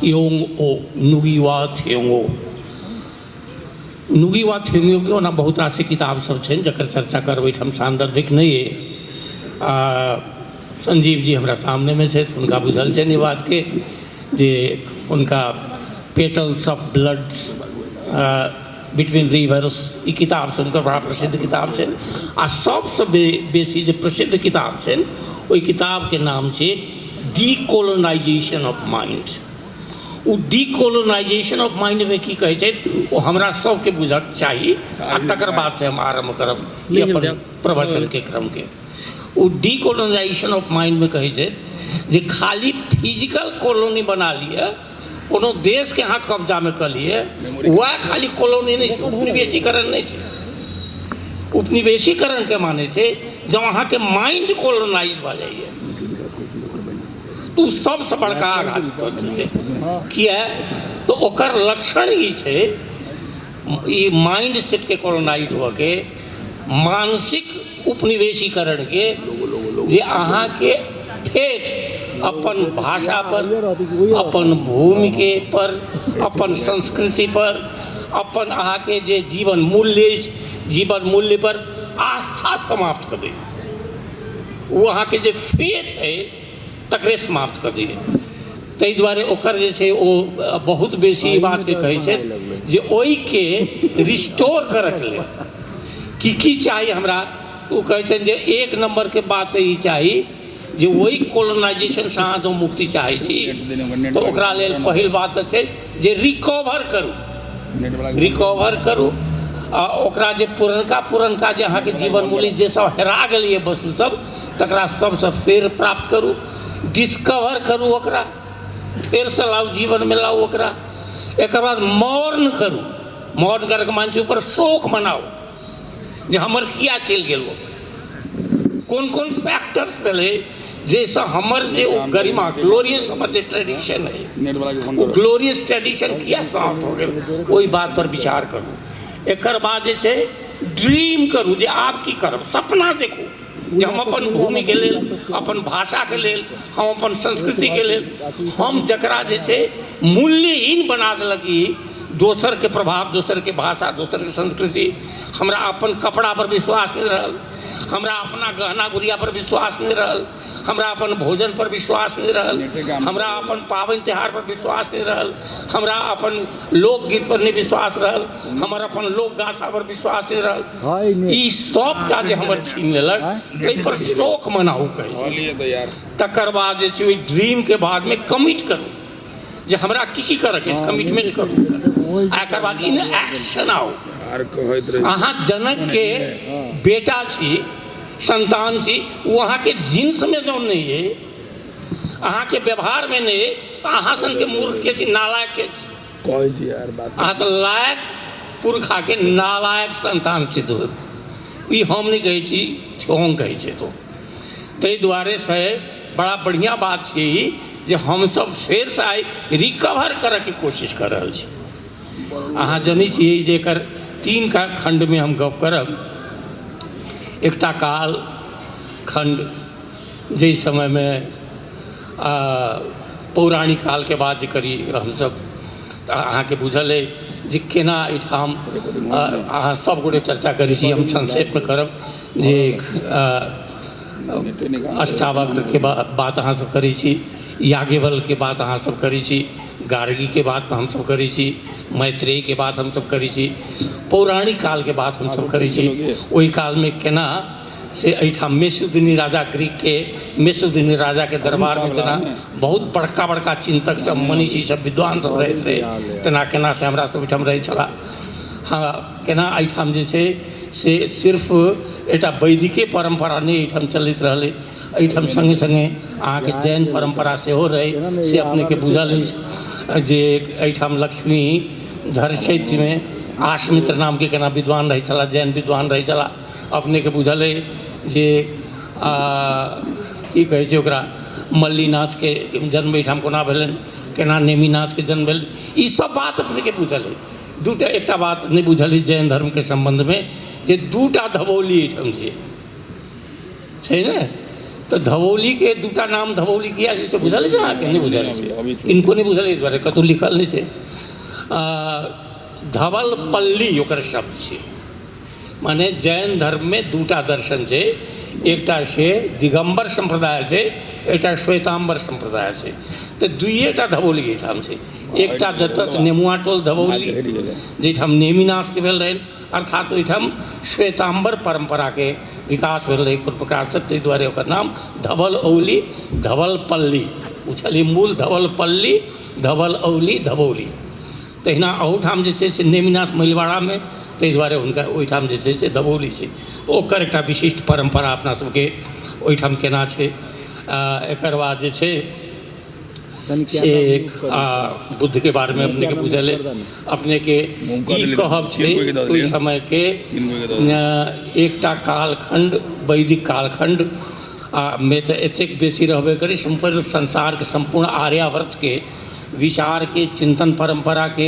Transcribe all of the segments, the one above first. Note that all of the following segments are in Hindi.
थियोंग ओ नुगीवा थियोंग ओ नुगीवा थियोंग ओ ना बहुत राशि किताब सब छे जकर चर्चा करबै हम सांदर्भिक नहीं है। संजीव जी हमारा सामने में छे उनका बुझल छे ई बात के जे उनका petals of blood between rivers ई किताब से उनका बड़ा प्रसिद्ध किताब है। आ सबसे बेसी जो प्रसिद्ध किताब है वही किताब के नाम से डीकोलोनाइजेशन ऑफ माइंड। वो डीकोलोनाइजेशन ऑफ माइंड में की कहे छे वो हमरा सबके बुझक चाहिए आ तकर बाद से हम आरम्भ करब ये अपन प्रवचन के क्रम के। वो डीकोलोनाइजेशन ऑफ माइंड में कहे छे जे खाली फिजिकल कॉलोनी बना लिए कोनो देश के यहाँ कब्जा में कर लिए वह खाली कॉलोनी नहीं है, उपनिवेशीकरण नहीं है। उपनिवेशीकरण के माने से जब वहाँ के माइंड कॉलोनाइज हो जाइए तो सबसे बड़का आघात किया तो ओकर लक्षण ही है ये माइंड सेट के कॉलोनाइज हो के मानसिक उपनिवेशीकरण के जे अहाँ के फेथ अपन भाषा पर, अपन भूमि के पर, अपन संस्कृति पर, अपन अहाँ के जे जीवन मूल्य पर आस्था समाप्त कर दे। वो अहाँ के जे फेथ है तकरे समाप्त कर दिए। ताहि दुआरे ओकर जे छै ओ बहुत बेसी बात के कहै छै जे ओहि के रिस्टोर कर रखले की चाहिए हमरा। वो कहै छै जे एक नंबर के बात ई चाहिए जे वही कोलोनाइजेशन से अहाँ जो मुक्ति चाहे छी तो ओकरा लेल पहिल बात छै जे रिकवर करू आ ओकरा जे पुरनका जे अहाँ के जीवन मूल्य जे सब हेरा गेलिए वस्तु सब तकरा सबसे फेर प्राप्त करू, डिस्कवर करू, ओकरा फेर से लाउ जीवन में लाउ ओकरा। एक बाद मौन करू, मौन करके मानसी ऊपर शोक मनाओ जे हमर किया चल गेल कौन कौन फैक्टर्स पहले जैसा हमर जे गरिमा ग्लोरियस हमर जे ट्रेडिशन है वो ग्लोरियस ट्रेडिशन किया समाप्त हो गए वही बात पर विचार करू। एक बाद जे छै ड्रीम करू जे आप की करब, सपना देखू जे हम अपन भूमि के लेल, अपन भाषा के लेल, हम अपन संस्कृति के लेल हम जकरा जे छै मूल्यहीन बना देलक ई दोसर के प्रभाव, दोसर के भाषा, दोसर के संस्कृति। हमरा अपन कपड़ा पर विश्वास नहीं रहल, हमरा अपना गहना गुड़िया पर विश्वास नहीं रहल, हमरा अपन भोजन पर विश्वास नहीं रहल, हमरा अपन पावन त्योहार पर विश्वास नहीं रहल, हमरा अपन लोकगीत पर नहीं विश्वास रहल, हमर अपन लोक गाथा पर विश्वास नहीं रहल। ई सबटा जे हमर छीन लेलक ताहि पर शोक मनाऊ कहै छै। तकर बाद जे छै ओहि ड्रीम के बाद में कमिट करू जे हमरा की करऽ के छै, कमिटमेंट करू। एकर बाद इन एक्शन आओ। अहाँ जनक के बेटा छी, संतान छी, वहाँ के जिन्स में जो नहीं है, अहाँ के व्यवहार में नहीं है, तो अहाँ सन के मूर्ख के छी, नालायक के छी। अहाँ तो लायक पुरखा के नालायक संतान सिद्ध हो। ई हम नहीं कहै छी, हम कहै छै। तो ताहि दुआरे से बड़ा बढ़िया बात छै जे हम सब फेर से आई रिकवर करे के कोशिश कर रहल छी। अहाँ जनै छियै जे एकर 3 का खंड में हम गप करब। एकटा काल खंड जे समय में पौराणिक काल के बाद जे करी हम सब अहाँ के बुझल है जे केना एठाम अहाँ सब गोटे चर्चा करी छी। हम संक्षेप में करब जे अष्टावक्र के बात अहाँ सब करी छी, याज्ञवल के बात अहाँ सब करी छी, गार्गी के बात हम सब करी छी, मैत्रेय के बात हम सब करी छी, पौराणिक काल के बात हम सब करी छी। वही काल में केना से एठाम मेसुदिनी राजा ग्रीक के मेसुदिनी राजा के दरबार में जना बहुत बड़का बड़का चिंतक सब, मनीषी सब, विद्वान सब रहैत रहे, तेना केना से हमरा सब एहिठाम रहै छला। हाँ, केना एहिठाम जे छै से सिर्फ एकटा वैदिके परंपरा नहीं एहिठाम चलैत रहलै, एहिठाम संगे संगे अहाँके जैन परंपरा सेहो रहै। से अपने के बुझल अछि जे एहिठाम लक्ष्मी धर क्षेत्र में आश्मित्र नाम के केना विद्वान रहै छला, जैन विद्वान रहै छला। अपने के बुझल है जे की कहै छै ओकरा मल्लीनाथ के जन्म एहिठाम कोना भेलनि, केना नेमिनाथ के जन्म भेल, ई सब बात अपने के बुझल है। दूटा एकटा बात नहीं बुझल है जैन धर्म के संबंध में जे 2टा धवौली एहिठाम छै ने। तो धवौली के दूटा नाम धवौली किया से बुझल छै अहाँके नहीं बुझल छै इनको नहीं बुझल एहि दुआरे कतहु लिखल नहीं छै धवल पल्ली ओकर शब्द छै माने जैन धर्म में दूटा दर्शन छै एकटा से दिगंबर संप्रदाय छै एकटा श्वेतांबर संप्रदाय छै तो दुइएटा धवौली एहिठाम छै एकटा जतऽ नेमुआटोल धवौली जाहिठाम नेमिनाथ के भेल रहै अर्थात ओहिठाम श्वेतांबर परंपरा के विकास भेल रहै एक प्रकार से ताहि दुआरे ओकर नाम धवल औली धवल पल्ली उछली मूल धवल पल्ली धवल औली धवौली तहिना अहूठाम जे छै से नेमिनाथ महिलवाड़ा में ताहि दुआरे हुनका ओहिठाम जे छै से धवौली छै ओकर एकटा विशिष्ट परंपरा अपना सबके ओहिठाम केना छै एकर बाद जे छै से बुद्ध के बारे में अपने के बुझल है अपने के ई कहब छै ओहि समय के एकटा कालखंड वैदिक कालखंड में तो एतेक बेसी रहबे करी संपूर्ण संसार के संपूर्ण आर्यावर्त के विचार के चिंतन परंपरा के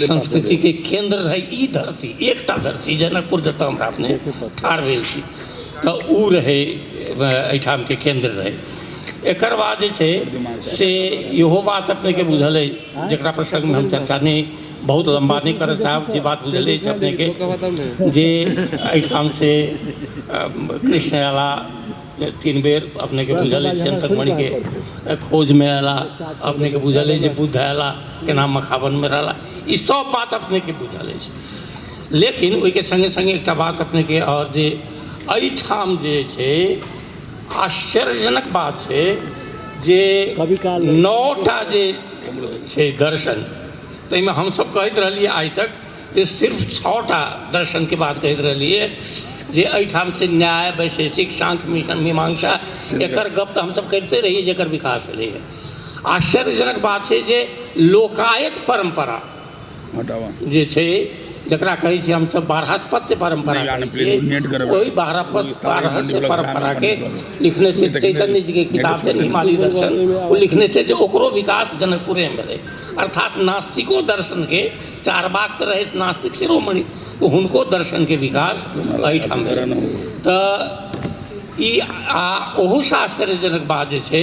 संस्कृति के केंद्र रहे ई धरती एकटा धरती जनकपुर जतऽ हमरा अपने ठाढ़ भेल छी तो ऊ रहे एहिठाम के केंद्र रहे एकर बाद जे छै से इहो बात अपने के बुझल है जकरा प्रसंग में हम चर्चा नहीं बहुत लंबा नहीं करऽ चाहब जे बात बुझल है अपने के जे एहिठाम से कृष्ण अयला 3 बेर अपने के बुझल है चिंतक मणि के खोज में अयला अपने के बुझल है जे बुद्ध अयला केना मखावन में रहला ई सब बात अपने के बुझल है लेकिन ओहि के संगे संगे एकटा बात अपने के और जे एहिठाम जे छै आश्चर्यजनक बात है जे 9टा जे छै दर्शन ताहिमे हमसब कहैत रहलिए आइ तक जे सिर्फ 6टा दर्शन के बात कहैत रहलिए जे एहिठाम से न्याय वैशेषिक सांख्य मीमांसा एकर गप तो हमसब करते रहिए जेकर विकास भेलै है आश्चर्यजनक बात है जे लोकायत परंपरा जे छै जकरा कहै छी हमसब बारहस्पत्य परंपरा वही बारहस्पत्य परंपरा के लिखने से चैतन्य जी के किताब छै हिमालय दर्शन वो लिखने से जो ओकरो विकास जनकपुरे में भेलै अर्थात नास्तिको दर्शन के चारबाग तो रहे नास्तिक शिरोमणि हुनको दर्शन के विकास एहिठाम भेलै तऽ ई ओहू से आश्चर्यजनक बात जे छै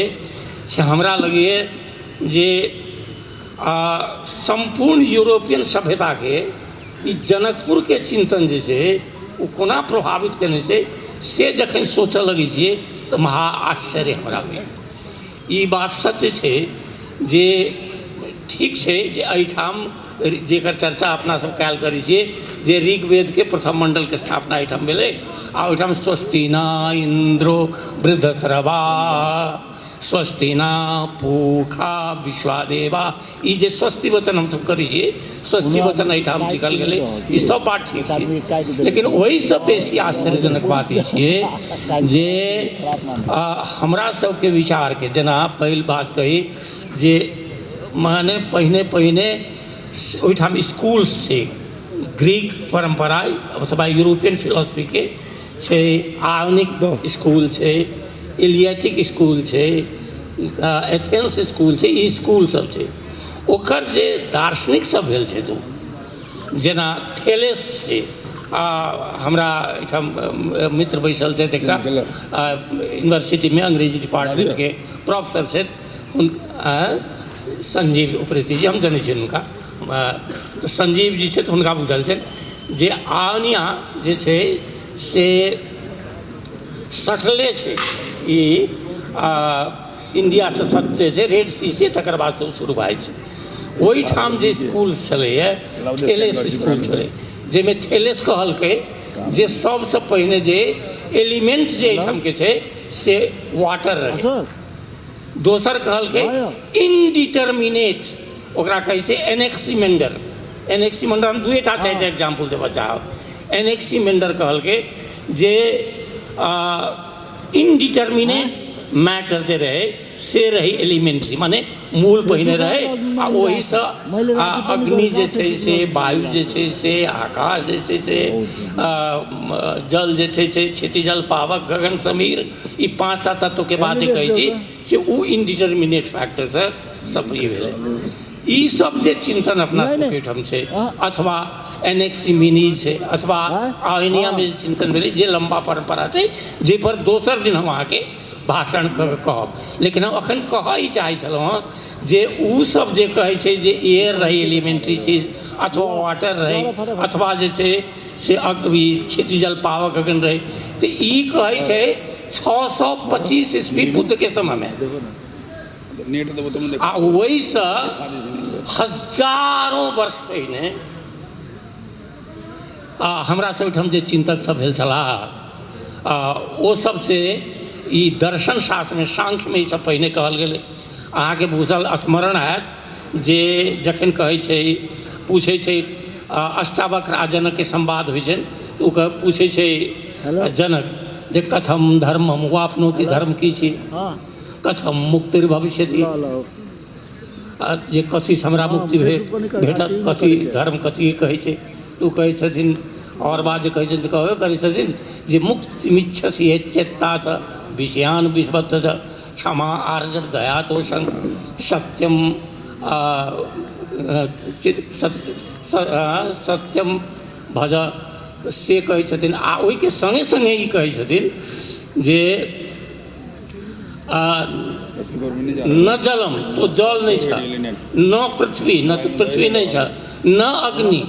से हमरा लगैए जे संपूर्ण यूरोपियन सभ्यता के ई जनकपुर के चिंतन जे छै ओ कोना प्रभावित केने छै से जखन सोचऽ लगै छियै तऽ महा आश्चर्य हमरा होइए ई बात सत्य छै जे ठीक छै जे एहिठाम जेकर चर्चा अपना सब कयल करै छियै जे ऋग्वेद के प्रथम मंडल के स्थापना एहिठाम भेलै आ ओहिठाम स्वस्ति न इंद्रो वृद्धश्रवा स्वस्ति न पूखा विश्वादेवा ई जे स्वस्ति वचन हम सब करै छियै स्वस्ति वचन एहिठाम निकल गेलै ई सब बात ठीक छै लेकिन ओहि से बेसी आश्चर्यजनक बात ई छियै जे हमरा सबके विचार के जेना पहिल बात कही जे माने पहिने ओहिठाम स्कूल्स छै ग्रीक परंपरा अथवा यूरोपियन फिलोसफी के छै आयोनिक स्कूल छै इलियाटिक स्कूल छै एथेंस स्कूल छै ई स्कूल सब छै ओकर जे दार्शनिक सब भेल छै तो जेना थेलेस छै हमरा एहिठाम मित्र बैसल छै एकटा यूनिवर्सिटी में अंग्रेजी डिपार्टमेंट के प्रोफेसर छै संजीव उप्रेती जी हम जनै छियै हुनका तऽ संजीव जी छै तऽ हुनका बुझल छै जे आनिया जे छै से सटले छै ई इंडिया से सटले छै रेड सी से तकर बाद से शुरू भए छै ओहिठाम जे स्कूल छलैए थेलेस स्कूल छलै जाहिमे थेलेस कहलकै जे सबसँ पहिने जे एलिमेंट जे एहिठाम के छै से वाटर रहै दोसर कहलकै इनडिटर्मिनेट ओकरा कहै छै एनेक्सीमेंडर हम दुएटा चारिटा एग्जाम्पल देबऽ चाहब एनेक्सीमेंडर कहलकै जे इनडिटर्मिनेट मैटर जे रहे से रही एलिमेंट्री माने मूल पहिने रहे आ ओही से अग्नि जे छै से वायु जे छै से आकाश जे छै से जल जे छै से क्षितिजल पावक गगन समीर ई 5टा तत्व के बात जे कहै छी से ओ इनडिटर्मिनेट फैक्टर से सब ई भेलै ई सब जे चिंतन अपना सबके ठाम छै अथवा एनेक्सिमिनीज छै अथवा आयनिया में चिंतन भेलै जे लंबा परंपरा छै जे पर दोसर दिन हम अहाँके भाषण कहब, लेकिन हम अखन कहै चाहै छलहुँ हँ जे उ सब जे कहै छै जे एयर रही एलिमेंट्री चीज अथवा वाटर रही अथवा जे छै से क्षितिज जल पावक अगन रही, तो ई कहै छै 625 ईस्वी बुद्ध के समय में, आ वैसे हजारों वर्ष पहिने हमरा सब ओहिठाम जे चिंतक सब भेल छलाह, ओ सब से ई दर्शन शास्त्र में सांख्य में ई सब पहिने कहल गेलै। अहाँके बुझल स्मरण हैत जे जखन कहै छै पूछै छै अष्टावक्र आ जनक के संवाद होइ छै, तो पूछै छै जनक जे कथम धर्मम वापनोति, धर्म की छी, कथम मुक्तिर भविष्यति, जे कथी हमरा मुक्ति भेटत, कथी धर्म कथी कहै छै, तो कहै छथिन और बात जे कहै छथिन कहबे करै छथिन जे मुक्ति मिच्छसि चेत्तात विषयान विस्वत क्षमा आर्जव दया तोषण सत्यम सत्यम भज, से कहै छथिन। आ ओहि के संगे संगे ई कहै छथिन जे न जलम तो जल नहीं छ, न पृथ्वी न तो पृथ्वी नहीं छ, न अग्नि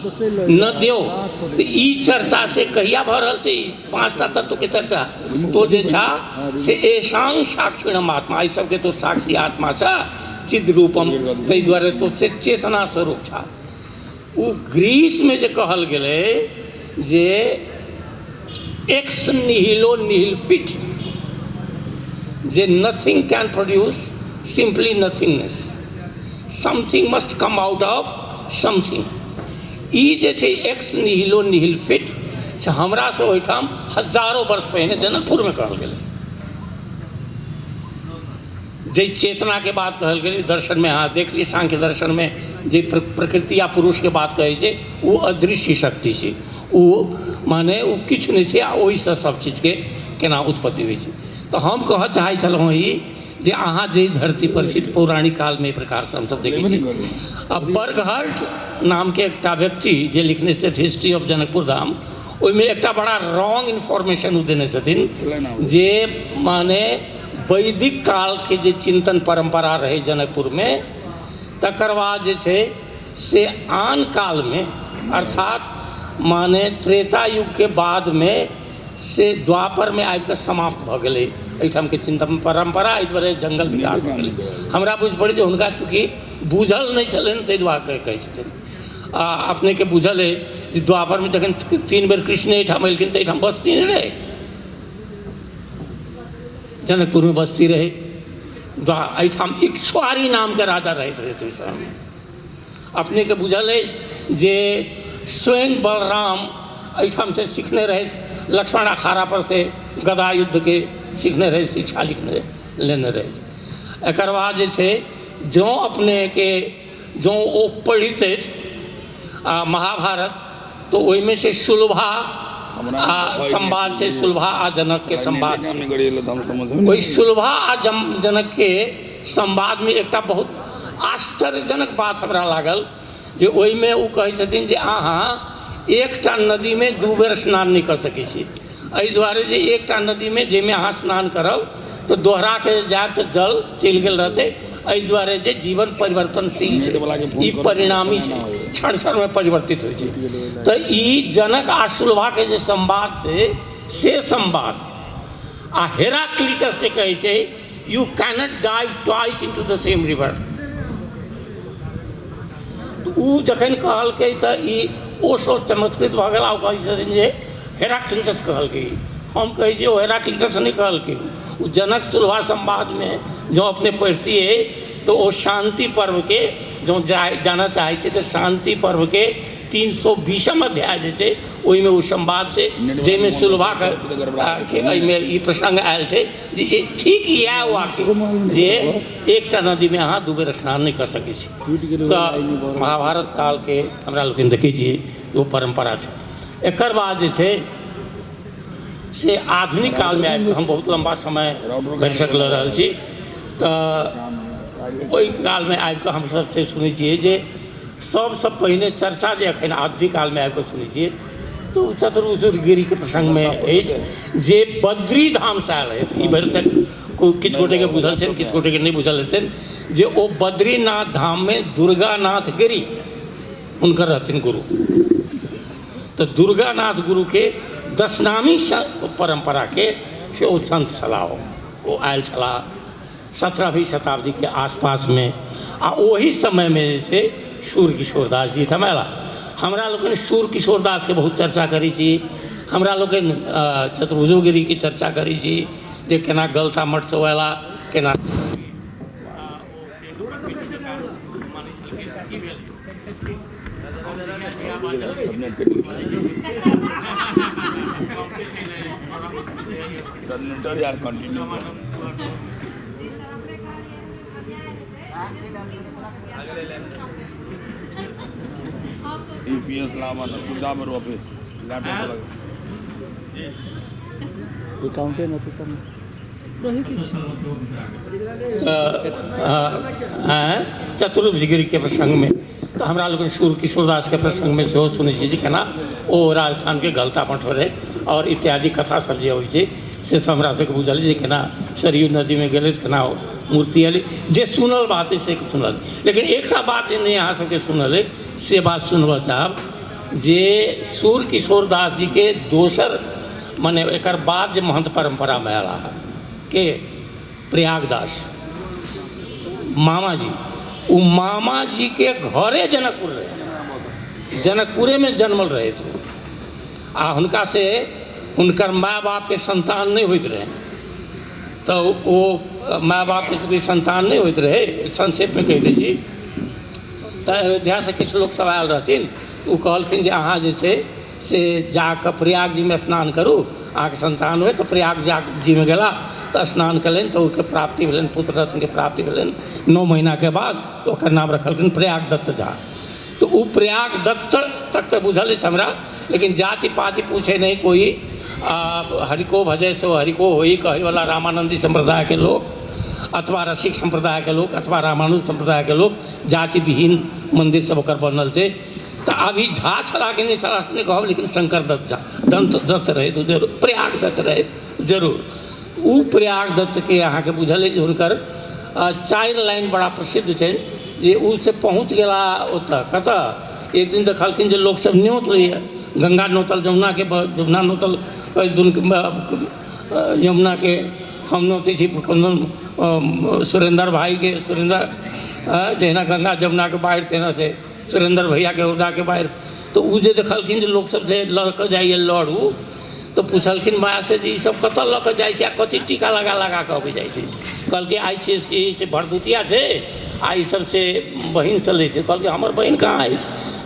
न देव, तो ई चर्चा से कहिया भ रहल छै 5टा तत्व के चर्चा, तो जे छा से ऐशांग साक्षिणम आत्मा, ई सबके तो साक्षी आत्मा छा चिद रूपम, ताहि दुआरे तो से चेतना स्वरूप छा। वो ग्रीस में जे कहल गेलै जे एक्स निहिलो निहिल फिट, जे nothing can produce simply nothingness, something must come out of something, ई जे छै एक्स निहिलो निहिल फिट से हमरा से ओहिठाम हजारों वर्ष पहिने जनकपुर में कहल गेलै। जे चेतना के बात कहल गेलै दर्शन में, अहाँ देख ली सांख्य दर्शन में जे प्रकृति या पुरुष के बात कहै छै वो अदृश्य शक्ति छै, वो माने वो किछु नहीं छै, ओहिसँ सब चीज के केना उत्पत्ति होइ छै। तो हम कहऽ चाहै छलहुँ ई जे अहाँ जे धरती पर छी पौराणिक काल में प्रकार से हमसब देखै छी। अब बर्गहर्ट नाम के एकटा व्यक्ति जे लिखने छथि हिस्ट्री ऑफ जनकपुर धाम, ओहिमे एकटा बड़ा रॉन्ग इन्फॉर्मेशन देने छथिन जे माने वैदिक काल के जे चिंतन परंपरा रहे जनकपुर में, तकर बाद जे छै से आन काल में अर्थात माने त्रेता युग के बाद में से द्वापर में आबि कऽ समाप्त भऽ गेलै एहिठाम के चिंतन परंपरा, एहि दुआरे जंगल विकास भऽ गेलै। हमरा बुझि पड़ै जे हुनका चूँकि बुझल नहि छलनि ताहि दुआरे कहै छथिन। अपने के बुझल है जे द्वापर में जखन 3 बेर कृष्ण एहिठाम एलखिन तऽ एहिठाम बस्ती नहीं रहे, जनकपुर में बस्ती रहे, एहिठाम इक्ष्वारी नाम के राजा रहैत रहै ओहि समय में। अपने के बुझल है जे स्वयं बलराम एहिठाम से सीखने रहे, लक्ष्मण अखाड़ा पर से गदा युद्ध के सीखने रहे, शिक्षा लिखने लेने रहे। एकर बाद जे छै जो अपने के जो ओ पढ़ित महाभारत, तो ओहि में से सुलभा संवाद से सुलभा आ जनक के संवाद, वही सुलभा आ जनक के संवाद में एकटा बहुत आश्चर्यजनक बात हमरा लागल जे ओहि में ओ कहै छथिन जे अहाँ एकटा नदी में 2 बेर स्नान नहीं कर सकै छी, एहि दुआरे जे एकटा नदी में जाहिमे अहाँ स्नान करब तो दोहरा के जायब तऽ जल चलि गेल रहतै, एहि दुआरे जे जीवन परिवर्तनशील छै, ई परिणामी छै, क्षण क्षण में परिवर्तित होइ छै। तो ई जनक आ सुलभा के जे संवाद छै से संवाद आ हेराक्लिटस से कहै छै you cannot dive twice into the same river. ओ जखन कहलकै तऽ ई ओ सो चमत्कृत भऽ गेल, ओ कहै छथिन जे हेराक्लिटस कहलकै। हम कहै छी ओ हेराक्लिटस नहीं कहलकै, वो जनक सुलभा संवाद में जो अपने पढ़ती है तो वो शांति पर्व के जो जाना चाहे तो शांति पर्व के 320 अध्याय जे छै ओहि में वो संवाद से जाहिमे सुलभा के में ई प्रसंग आयल छै जे ठीक इएह वाक्य जे एकटा नदी में अहाँ 2 बेर स्नान नहीं कर सकै छी। तऽ महाभारत काल के हमरा लोकनि देखै छियै वो परंपरा छै। एकर बाद जे छै से आधुनिक काल में आबि हम बहुत लंबा समय बैसक लऽ रहल छी, तऽ ओहि काल में आबि कऽ हमसब से सुनै छियै जे सबसँ पहिने चर्चा जे एखन आधुनिक काल में आबि कऽ सुनै छियै तो चतुर्गिरी के प्रसंग में अछि जे बद्री धाम से आयल है। ई भरिसक किछु गोटे के बुझल छनि, किछु गोटे के नहीं बुझल हेतनि, जे ओ बद्रीनाथ धाम में दुर्गानाथ गिरी हुनकर रहथिन गुरु। तो दुर्गानाथ गुरु के दशनामी परंपरा के से ओ संत छलाह, वो आयल छलाह 17वीं शताब्दी के आसपास में। आ वही समय में जैसे शूर किशोरदास जी थमेला, हमरा लोगन शूर किशोरदास के बहुत चर्चा करी छी, हमरा लोगन चतुर्भुजोगिरी की चर्चा करी छी, जे केना गलता मठ से आयला, केना यूपीएस लावा ना तू जा मेरे ऑफिस लैपटॉप से लगा अकाउंटेंट है तो चतुर्भुजगिरी के प्रसंग में तो हमरा लोग शूर किशोरदास के प्रसंग में सेहो सुनै छी जे केना ओ राजस्थान के गलता मठ रहे और इत्यादि कथा सब जे होइ छै से सब हमरा सबके बुझल जे केना सरयू नदी में गेलै केना मूर्ति अयलै, जे सुनल बात है से सुनल। लेकिन एक बात जे नहीं अहाँ सबके सुनल है से बात सुनबऽ चाहब जे शूर किशोरदास जी के दोसर मने एक बाद जे महंत परंपरा में आला के प्रयागदास मामा जी, वो मामा जी के घरे जनकपुर रहे, जनकपुरे में जन्मल रहे थे। आ हुनका से हुनकर माय बाप के संतान नहीं होइत रहे, तो वो माय बाप के कोई संतान नहीं होइत रहे, संक्षेप में कह दै छी। तो अयोध्या से किछु लोग सब आयल रहथिन, वो कहलखिन जे अहाँ जे छै से जाकर प्रयाग जी में स्नान करू, अहाँ के संतान हुए तो प्रयाग जी में गेला तो स्नान कलन तो उसके प्राप्ति भेलन, पुत्र रत्न के प्राप्ति भेलन। 9 महीना के बाद ओकर नाम रखलखिन प्रयाग दत्त झा। तो वो प्रयाग दत्त तक तो बुझल है हमरा, लेकिन जाति पाति पूछे नहीं कोई। हरिको भजय सो हरिको होई कहे वाला रामानंदी संप्रदाय के लोग अथवा रसिक संप्रदाय के लोग अथवा रामानुज संप्रदाय के लोग जाति विहीन मंदिर सब ओकर बनल छै। तो अभी झा छला कि नहीं छला से कहब, लेकिन शंकर दत्त झा दत्त रहे तो जरूर, प्रयाग दत्त रहे जरूर। वो प्रयाग दत्त के अहाँ के बुझल है जे हुनकर 4 लाइन बड़ा प्रसिद्ध छै, जे उ से पहुँच गेला ओतऽ कतऽ। एक दिन देखलखिन जे लोग सब न्योत लिए, गंगा नोतल जमुना के, जमुना नोतल यमुना के, हम नोते छी सुरेंद्र भाई के, सुरेंद्र जहिना गंगा जमुना के बाहर तेना से सुरेंद्र भैया के उर्दा के बाहर। तो उ जे देखलखिन जे लोग सब से लऽ कऽ जाइए लड़ू, तो पूछलखिन माया से जी सब कतऽ लऽ कऽ जाइ छै आ कथी टीका लगा लगा कऽ अबै जाइ छै। कहलकै आइ से भरदुतिया छै, आई सब से बहिन चलै छै। कहलकै हमर बहिन कहाँ अछि,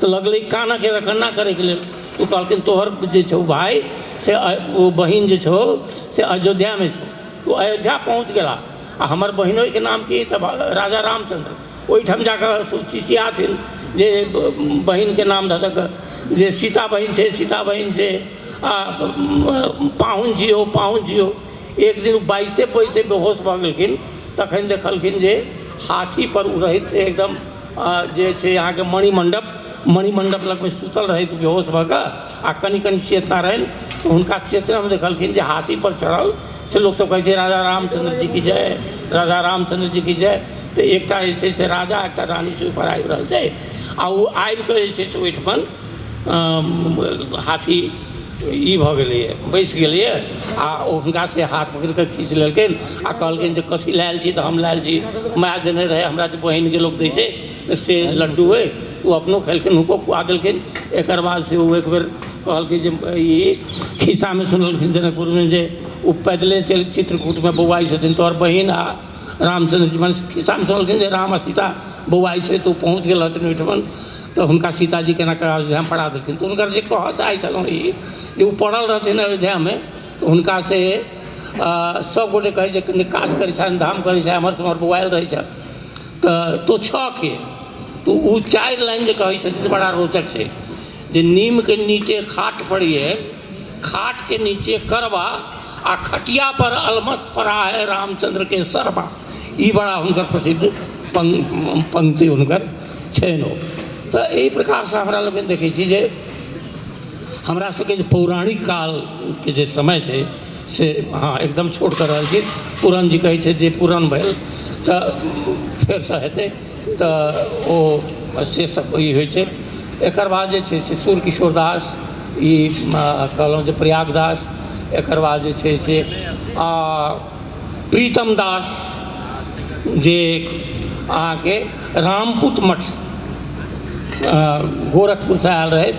तो लगलै काना के रखन्ना करे के लेल। तो कहलखिन तोहर जे छौ भाई से वो बहिन जे छौ से अयोध्या में छौ। तो अयोध्या पहुँच गेला आ हमर बहिनों के नाम की तब राजा रामचंद्र ओहिठाम जाकर चिचियाथिन जे बहिन के नाम धऽ कऽ जे सीता बहिन छै, सीता बहिन छै, पाहुन जियो पाहुन जियो। एक दिन बाजते बाजते बेहोश भऽ गेलखिन, तखन देखलखिन जे हाथी पर उड़ैत छै एकदम जे छै अहाँके मणिमंडप लग में सुतल रहे बेहोश भऽ कऽ आ कनि कनि चेतना रहनि। तो हुनका चेतना में देखलखिन जे हाथी पर चढ़ल से लोग सब कहै छै राजा रामचंद्र जी की जय, राजा रामचंद्र जी की जय। तो एकटा जे छै से राजा एकटा रानी से ऊपर आबि रहल छै आ ओ आबि कऽ जे छै से ओहिठाम हाथी ई भऽ गेलैए, बैसि गेलैए आ हुनका से हाथ पकड़ि कऽ खींच लेलखिन आ कहलखिन जे कथी लायल छी, तऽ हम लायल छी माय देने रहे हमरा जे बहिन के लोग दै छै तऽ से लड्डू अइ, ओ अपनो खेलखिन हुनको खुआ देलखिन। एक बाद से ओ एक बेर कहलखिन जे ई खिस्सा में सुनलखिन जनकपुर में जे ओ पैदले चित्रकूट में बौआई छथिन तोहर बहिन आ रामचंद्र जी। मन खिस्सा में सुनलखिन जे राम आ सीता बौआई छै, तो पहुँच गेल रहथिन ओहिठाम। तो हुनका सीता जी केना अयोध्या पढ़ा देलखिन। तो हुनकर जे कहऽ चाहै छलहुँ ई जे ओ पढ़ल रहथिन अयोध्या में, तो हुनका से सब गोटे कहै जे काज करै छनि, धाम करै छै, हमर तुम्हर बौआयल रहै छै तो छऽ के। तो ओ 4 लाइन जे कहै छथिन से बड़ा रोचक छै जे नीम के नीचे खाट पड़िए, खाट के नीचे करबा आ खटिया पर अलमस्त पड़ा है रामचंद्र के सरबा। ई बड़ा हुनकर प्रसिद्ध पंक्ति हुनकर छनि। तो एहि प्रकार से हमरा लोग देखै छी जे हमरा सबके जे पौराणिक काल के जे समय छै से हाँ एकदम छोड़ कर रहल छी। पूरन जी कहै छै जे पूरन भेल तऽ फेरसँ हेतै, तऽ ओ से सब ई होइ छै। एकर बाद जे छै से सूर्य किशोर दास, ई कहलहुँ जे प्रयाग दास, एकर बाद जे छै से प्रीतम दास जे अहाँके रामपुत मठ गोरखपुरसँ आयल रहथि,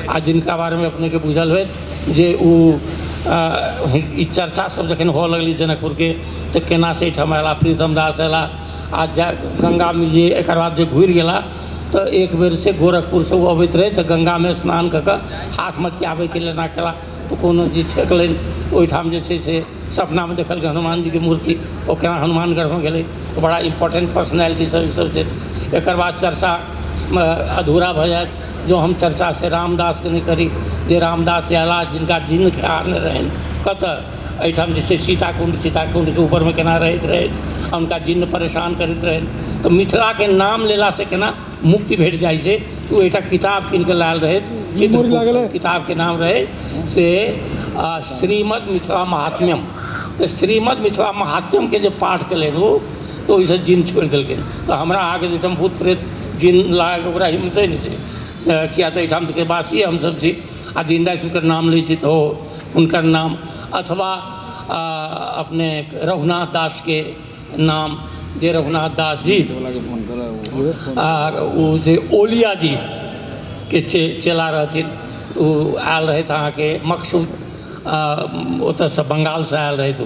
आ जिनका बारेमे अपनेके बुझल होइत जे ओ ई चर्चा सब जखन हो लगली जनकपुरके तऽ केना से एहिठाम अयला प्रीतम दास अयला, आ गंगामे जे एकर बाद जे घुरि गेला तऽ एक बेर से गोरखपुरसँ ओ अबैत रहै तऽ गंगामे स्नान कऽ कऽ हाथ मटियाबैके लेना केला तऽ कोनो जी ठेकलनि, ओहिठाम जे छै से सपनामे देखल हनुमान जीके मूर्ति, ओ केना हनुमानगढ़मे गेलै, बड़ा इम्पोर्टेंट पर्सनैलिटी सब छै। एकर बाद चर्चा अधूरा भऽ जायत जो हम चर्चा से रामदासके नहि करी, जे रामदास अयला जिनका जिन्न ख्याल रहनि कतऽ एहिठाम जे छै सीताकुण्डके ऊपरमे केना रहैत रहै, हुनका जिन्न परेशान करैत रहनि, तऽ मिथिलाके नाम लेलासँ केना मुक्ति भेट जाइ छै। ओ एकटा किताब कीन कऽ लायल रहै, किताबके नाम रहै से श्रीमद् मिथिला महात्म्यम। तऽ श्रीमद् मिथिला महात्म्यमके जे पाठ केलनि ओ, तऽ ओहिसँ जिन्न छोड़ि देलखिन। तऽ हमरा अहाँके जहिठाम भूत प्रेत जिन्न लागल ओकरा हिम्मते नहि छै, किया तऽ एहिठाम के वासी हमसब छी, आ जिनका हुनकर नाम लै छी तऽ हुनकर नाम, अथवा अपने रघुनाथ दास के नाम, जे रघुनाथ दास जी आर ओ जे ओलिया जी के चेला रहथिन, ओ आयल रहथि अहाँके मकसूद, ओतऽसँ बंगालसँ आयल रहथि।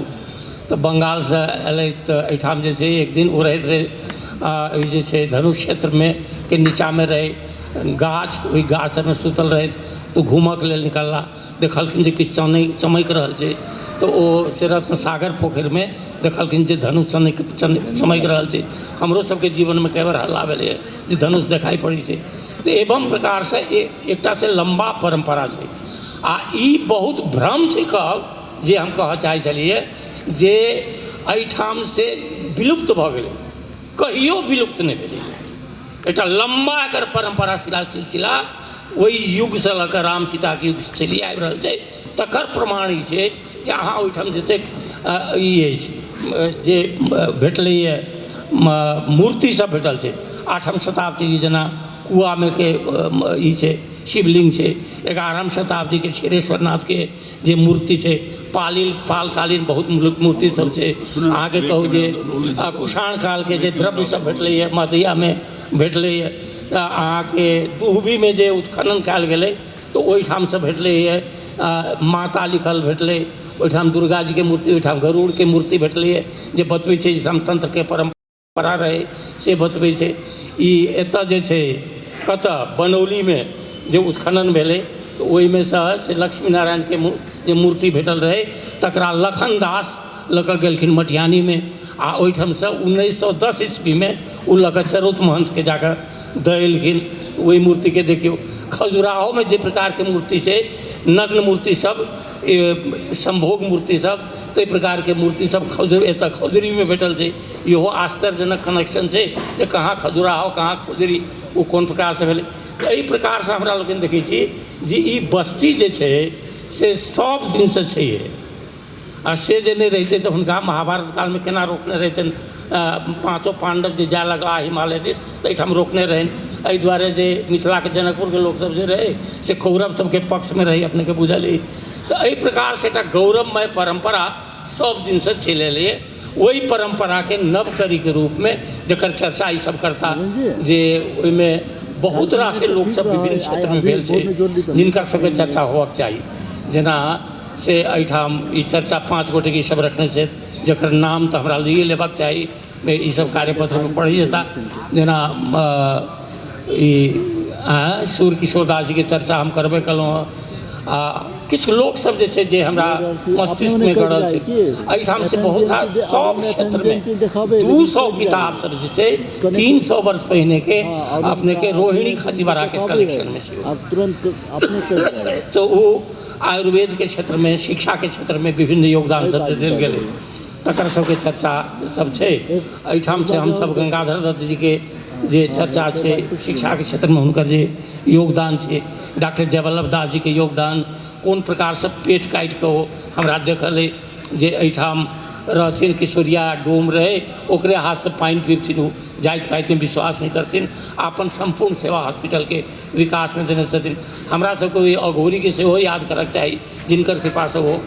तऽ बंगालसँ एलथि तऽ एहिठाम जे छै एक दिन ओ रहैत रहै जे छै धनुष क्षेत्रमे के नीचाँमे रहै गाछ, ओहि गाछमे सुतल रहथि तऽ घूमऽके लेल निकलला, देखलखिन जे किछु चमकि रहल छै, तऽ ओ से रत्न सागर पोखरिमे देखलखिन जे धनुष चमकि रहल छै। हमरो सबके जीवनमे कई बार हल्ला भेलै जे धनुष देखाइ पड़ै छै। तऽ एवं प्रकारसँ एकटा से लम्बा परम्परा छै, आ ई बहुत भ्रम छै कहब जे हम कहऽ चाहै छलिए जे एहिठाम से विलुप्त भऽ गेलै, कहियो विलुप्त नहि भेलै। एकटा लम्बा एकर परम्परा सिलसिला ओहि युगसँ लऽ कऽ राम सीताके युग चलि आबि रहल छै, तकर प्रमाण ई छै जे अहाँ ओहिठाम जतेक ई अछि जे भेटलैए मूर्ति सब भेटल छै, 8म शताब्दी जेना कुआमे के ई छै शिवलिंग छै, 11वीं शताब्दी के क्षीरेश्वरनाथके जे मूर्ति छै, पालकालीन बहुत मूर्ति सब छै। अहाँके कहू जे कुषाण कालके जे द्रव्य सब भेटलैए मधियामे भेटलैए, अहाँके दुहबीमे जे उत्खनन कयल गेलै तऽ ओहिठामसँ भेटलैए माता लिखल भेटलै, ओहिठाम दुर्गा जीके मूर्ति, ओहिठाम गरुड़के मूर्ति भेटलैए जे बतबै छै जे तंत्रके परम्परा रहै से बतबै छै। ई एतऽ जे छै कतऽ बनौलीमे जे उत्खनन भेलै तऽ ओहिमे से लक्ष्मी नारायणके जे मूर्ति भेटल रहै तकरा लखन दास लऽ कऽ गेलखिन मटिहानीमे, आ ओहिठामसँ 1910 ईस्वीमे ओ लऽ कऽ चरौत महंतके जाकऽ देलखिन। ओहि मूर्तिके देखियौ, खजुराहोमे जे प्रकारके मूर्ति छै, नग्न मूर्ति सब, संभोग मूर्ति सब, ताहि प्रकारके मूर्ति सब एतऽ खजुरीमे भेटल छै। इहो आश्चर्यजनक कनेक्शन छै जे कहाँ खजुराहो कहाँ खजुरी, ओ कोन प्रकारसँ भेलै। तऽ एहि प्रकारसँ हमरा लोकनि देखै छी जे ई बस्ती जे छै से सब दिनसँ छैहे, आ से जे नहि रहितै तऽ हुनका महाभारत कालमे केना रोकने रहितनि, 5 पांडव जे जाय लगला हिमालय दिस तऽ एहिठाम रोकने रहनि। एहि दुआरे जे मिथिलाके जनकपुरके लोकसब जे रहै से कौरव सबके पक्षमे रहै, अपनेके बुझल अइ। तऽ एहि प्रकारसँ एकटा गौरवमय परम्परा सब दिनसँ चलि एलैए। ओहि परम्पराके नवकरीके रूपमे जकर चर्चा ई सब करता, जे ओहिमे बहुत रास लोकसब विभिन्न क्षेत्रमे भेल छै जिनकर सबके चर्चा होबाक चाही। जेना से एहिठाम ई चर्चा 5 गोटेके सब रखने छथि जकर नाम तऽ हमरा लिए लेबाक चाही, ई सब कार्यपत्रमे पढ़ि जेता। जेना ई सूर्य किशोर दास जीके चर्चा हम करबे कयलहुँ हँ, आ किछु लोकसब जे छै जे हमरा मस्तिष्कमे गड़ल छै। एहिठाम से बहुत सब क्षेत्रमे 200 किताब सब जे छै 300 वर्ष पहिने के अपने के रोहिणी खजीवरा के कलेक्शन में छै। तो वो आयुर्वेद के क्षेत्र में, शिक्षा के क्षेत्र में विभिन्न योगदान सब देल गेलै, तकर सबके चर्चा सब छै। एहिठाम से हमसब गंगाधर दत्त जी के जे चर्चा छै शिक्षा के क्षेत्र में हुनकर जे योगदान छै, डॉक्टर जयवल्लभ दास जी के योगदान, कोन प्रकार से पेट काटि कऽ ओ हमरा देखल अइ जे एहिठाम रहथिन किशोरिया डोम रहे ओकरे हाथ से पानि पीबथिन, ओ जाइत पाइत में विश्वास नहीं करथिन, अपन संपूर्ण सेवा हॉस्पिटल के विकास में देने छथिन। हमरा सबके ओहि अघोरी के सेहो याद करक चाही जिनकर कृपा से वो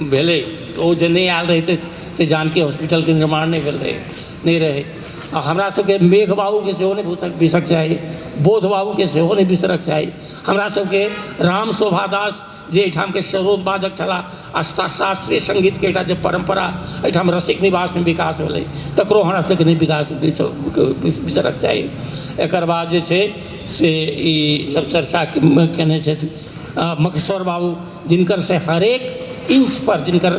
भेलै। तो ओ जे नहीं आयल रहिते तो जानकी हॉस्पिटल के निर्माण नहीं रहे। आ हमरा सबके मेघ बाबू के सेहो नहीं बिसरक चाही, बोध बाबू के सेहो नहीं बिसरक चाही। हमरा सबके राम शोभादास जे एहिठाम के सरोदवादक छलाह, आ शास्त्रीय संगीत के एकटा जे परंपरा एहिठाम रसिक निवास में विकास भेलै तकरो हमरा सबके नहीं विकास बिसरक चाही। एकर बाद जे छै से ई सब चर्चा केने छथि मकेश्वर बाबू, जिनकर से हरेक इंच पर जिनकर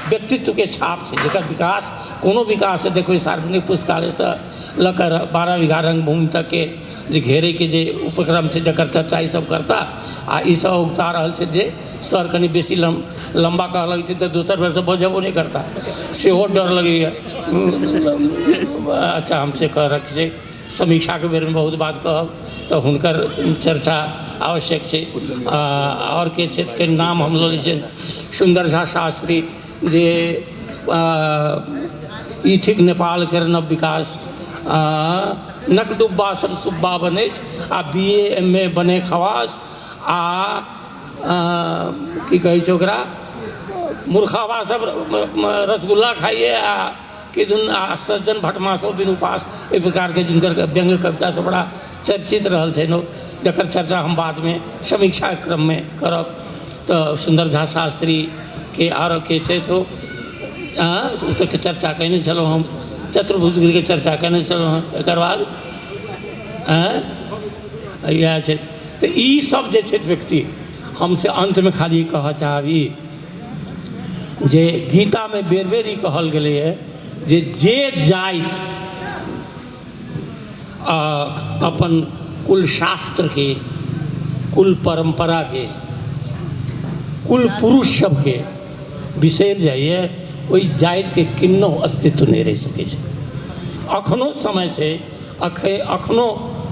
व्यक्तित्व के छाप छै, जेकर विकास कोनो विकास से देखो सार्वजनिक पुस्तकालय से लकर 12 बीघा रंगभूमि तक के जे घेरे के जे उपक्रम छै जकर चर्चा ई सब करता आ ई सब उगता रहल छै जे सर कनि बेसी लंबा कह लगे छै तो दोसर बेर से बजबो नहीं करता, सेहो डर लगैए। अच्छा हमसे कह रख छै समीक्षा के बेर में बहुत बात कहब तो हुनकर चर्चा आवश्यक छै। और के क्षेत्र के नाम हम लोग जे सुंदर झा शास्त्री जे ई थिक नेपाल के नव विकास नकडुब्बा सन सुब्बा बने आ BA MA बने खवास आ की कहै छै ओकरा मूर्खावा सब रसगुल्ला खाइए आ किदुन सज्जन भटमा सब बिनु पास एहि प्रकार के जिनकर व्यंग्य कविता से बड़ा चर्चित रहल छै नो, जकर चर्चा हम बाद में समीक्षा क्रम में करब। तो सुंदर झा शास्त्री के आर के छै तो के चर्चा कयने छलहुँ हम, चतुर्भुज गिरी के चर्चा कयने छलहुँ हँ। एकर बाद इएह छै। तो ई सब जे छै व्यक्ति हमसे अंत में खाली कह चाहबी जे गीता में बेर बेर ई कहल गेलै है जे जाइत अपन कुल शास्त्र के, कुल परंपरा के, कुल पुरुष सबके बिसरि जाइए ओहि जाति के किन्नो अस्तित्व नहीं रह सकै छै। अखनो समय छै, अखनो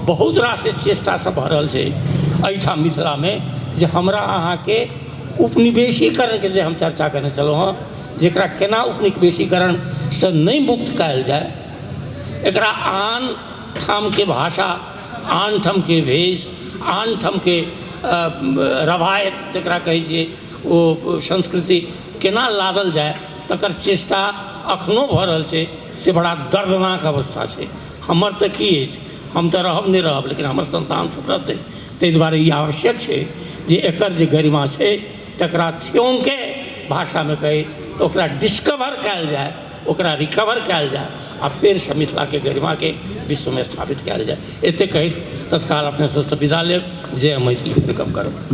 बहुत रास चेष्टा सब भऽ रहल छै एहिठाम मिथिला में जे हमरा अहाँ के उपनिवेशीकरण के जे हम चर्चा करने चलहुँ हँ, जेकरा केना उपनिवेशीकरण से नहीं मुक्त कयल जाए, एकरा आन ठाम के भाषा, आन ठाम के वेश, आन ठाम के रवायत जकरा कहै छियै ओ संस्कृति केना लादल जाए तकर चेष्टा अखनो भऽ रहल छै। से बड़ा दर्दनाक अवस्था छै। हमर तऽ की अछि, हम तऽ रहब नहीं रहब लेकिन हमर संतान सब रहतै। ताहि दुआरे ई आवश्यक छै जे एकर जे गरिमा छै तकरा ठेहुनके भाषा में कही ओकरा डिस्कवर कयल जाए, ओकरा रिकवर कयल जाए आ फेर मिथिला के गरिमा के विश्व में स्थापित कयल जाए। एते कही तत्काल अपने से विदा लेब। जय मैथिली, फिर गप करब।